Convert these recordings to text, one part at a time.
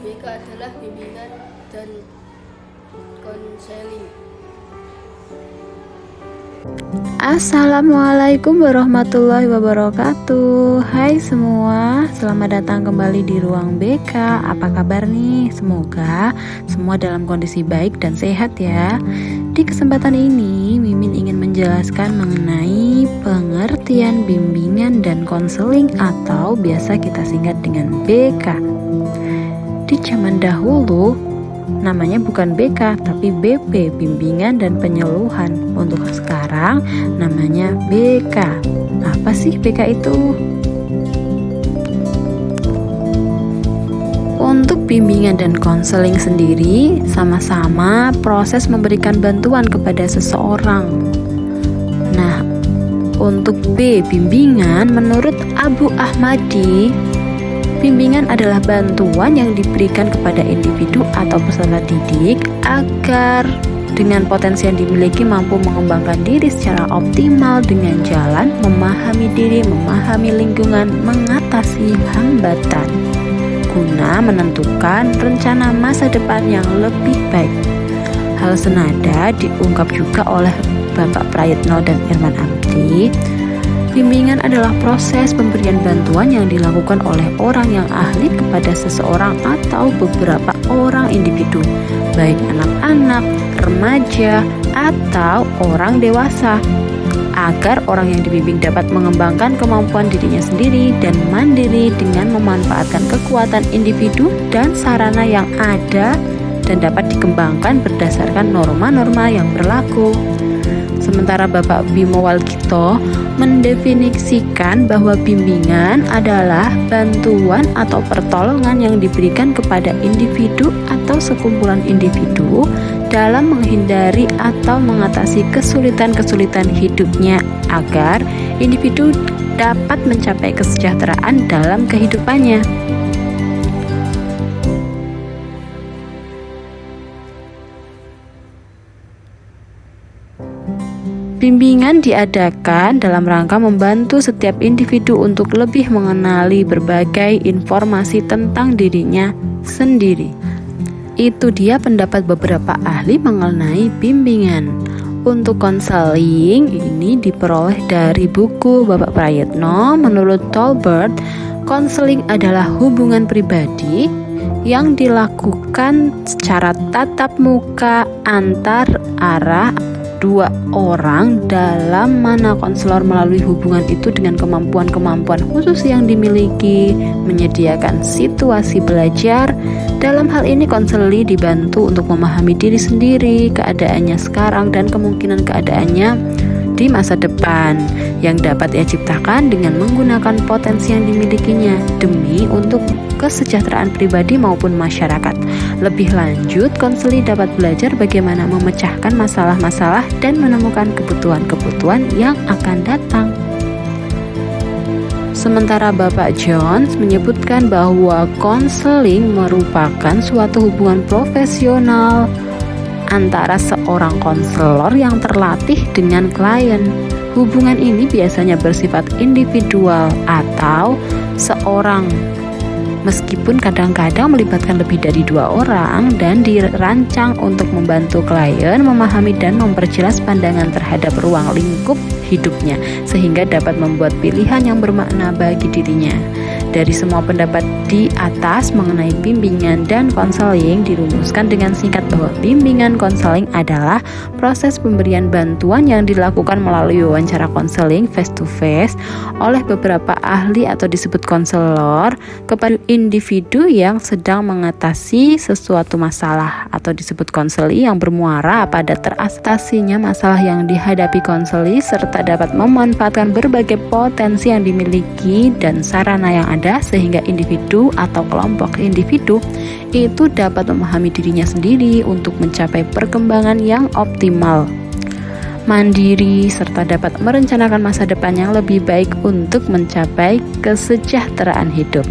BK adalah bimbingan dan konseling. Assalamualaikum warahmatullahi wabarakatuh. Hai semua, selamat datang kembali di Ruang BK. Apa kabar nih? Semoga semua dalam kondisi baik dan sehat ya. Di kesempatan ini, Mimin ingin menjelaskan mengenai pengertian bimbingan dan konseling atau biasa kita singkat dengan BK. Di zaman dahulu, namanya bukan BK tapi BP, bimbingan dan penyuluhan. Untuk sekarang namanya BK. Apa sih BK itu? Untuk bimbingan dan konseling sendiri sama-sama proses memberikan bantuan kepada seseorang. Nah, untuk B, bimbingan, menurut Abu Ahmadi, bimbingan adalah bantuan yang diberikan kepada individu atau peserta didik agar dengan potensi yang dimiliki mampu mengembangkan diri secara optimal dengan jalan memahami diri, memahami lingkungan, mengatasi hambatan, guna menentukan rencana masa depan yang lebih baik. Hal senada diungkap juga oleh Bapak Prayitno dan Irman Abdi. Bimbingan adalah proses pemberian bantuan yang dilakukan oleh orang yang ahli kepada seseorang atau beberapa orang individu, baik anak-anak, remaja, atau orang dewasa, agar orang yang dibimbing dapat mengembangkan kemampuan dirinya sendiri dan mandiri dengan memanfaatkan kekuatan individu dan sarana yang ada dan dapat dikembangkan berdasarkan norma-norma yang berlaku. Sementara Bapak Bimo Walgito mendefinisikan bahwa bimbingan adalah bantuan atau pertolongan yang diberikan kepada individu atau sekumpulan individu dalam menghindari atau mengatasi kesulitan-kesulitan hidupnya agar individu dapat mencapai kesejahteraan dalam kehidupannya. Bimbingan diadakan dalam rangka membantu setiap individu untuk lebih mengenali berbagai informasi tentang dirinya sendiri. Itu dia pendapat beberapa ahli mengenai bimbingan. Untuk konseling ini diperoleh dari buku Bapak Prayitno. Menurut Tolbert, konseling adalah hubungan pribadi yang dilakukan secara tatap muka antar arah dua orang, dalam mana konselor melalui hubungan itu dengan kemampuan-kemampuan khusus yang dimiliki, menyediakan situasi belajar. Dalam hal ini konseli dibantu untuk memahami diri sendiri, keadaannya sekarang dan kemungkinan keadaannya di masa depan yang dapat ia ciptakan dengan menggunakan potensi yang dimilikinya demi untuk kesejahteraan pribadi maupun masyarakat. Lebih lanjut, konseli dapat belajar bagaimana memecahkan masalah-masalah dan menemukan kebutuhan-kebutuhan yang akan datang. Sementara Bapak Jones menyebutkan bahwa konseling merupakan suatu hubungan profesional antara seorang konselor yang terlatih dengan klien. Hubungan ini biasanya bersifat individual atau seorang, meskipun kadang-kadang melibatkan lebih dari dua orang, dan dirancang untuk membantu klien memahami dan memperjelas pandangan terhadap ruang lingkup hidupnya sehingga dapat membuat pilihan yang bermakna bagi dirinya. Dari semua pendapat di atas mengenai bimbingan dan konseling dirumuskan dengan singkat bahwa bimbingan konseling adalah proses pemberian bantuan yang dilakukan melalui wawancara konseling face to face oleh beberapa ahli atau disebut konselor kepada individu yang sedang mengatasi sesuatu masalah, atau disebut konseli yang bermuara pada teratasinya masalah yang dihadapi konseli serta dapat memanfaatkan berbagai potensi yang dimiliki dan sarana yang ada sehingga individu atau kelompok individu itu dapat memahami dirinya sendiri untuk mencapai perkembangan yang optimal, mandiri, serta dapat merencanakan masa depan yang lebih baik untuk mencapai kesejahteraan hidup.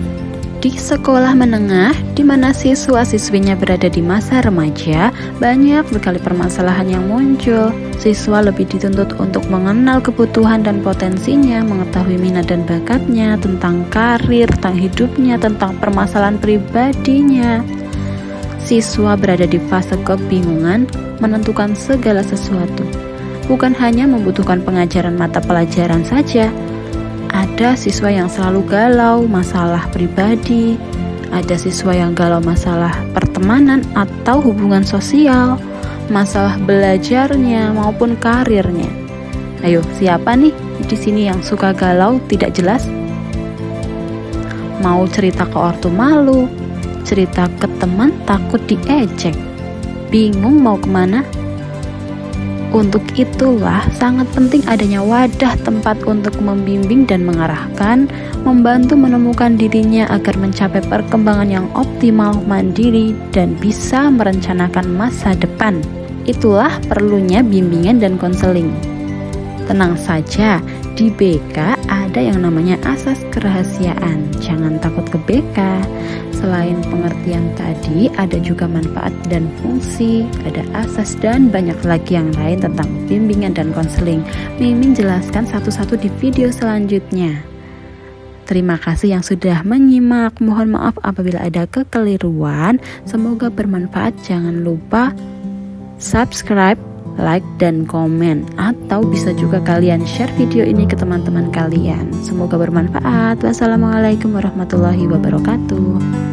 Di sekolah menengah, di mana siswa-siswinya berada di masa remaja, banyak sekali permasalahan yang muncul. Siswa lebih dituntut untuk mengenal kebutuhan dan potensinya, mengetahui minat dan bakatnya, tentang karir, tentang hidupnya, tentang permasalahan pribadinya. Siswa berada di fase kebingungan, menentukan segala sesuatu. Bukan hanya membutuhkan pengajaran mata pelajaran saja. Ada siswa yang selalu galau masalah pribadi, ada siswa yang galau masalah pertemanan atau hubungan sosial, masalah belajarnya maupun karirnya. Ayo, siapa nih di sini yang suka galau tidak jelas? Mau cerita ke ortu malu, cerita ke teman takut diejek, bingung mau kemana? Untuk itulah sangat penting adanya wadah tempat untuk membimbing dan mengarahkan, membantu menemukan dirinya agar mencapai perkembangan yang optimal, mandiri, dan bisa merencanakan masa depan. Itulah perlunya bimbingan dan konseling. Tenang saja, di BK ada yang namanya asas kerahasiaan. Jangan takut ke BK. Selain pengertian tadi, ada juga manfaat dan fungsi, ada asas dan banyak lagi yang lain tentang bimbingan dan konseling. Mimin jelaskan satu-satu di video selanjutnya. Terima kasih yang sudah menyimak. Mohon maaf apabila ada kekeliruan. Semoga bermanfaat. Jangan lupa subscribe, like, dan komen. Atau bisa juga kalian share video ini ke teman-teman kalian. Semoga bermanfaat. Wassalamualaikum warahmatullahi wabarakatuh.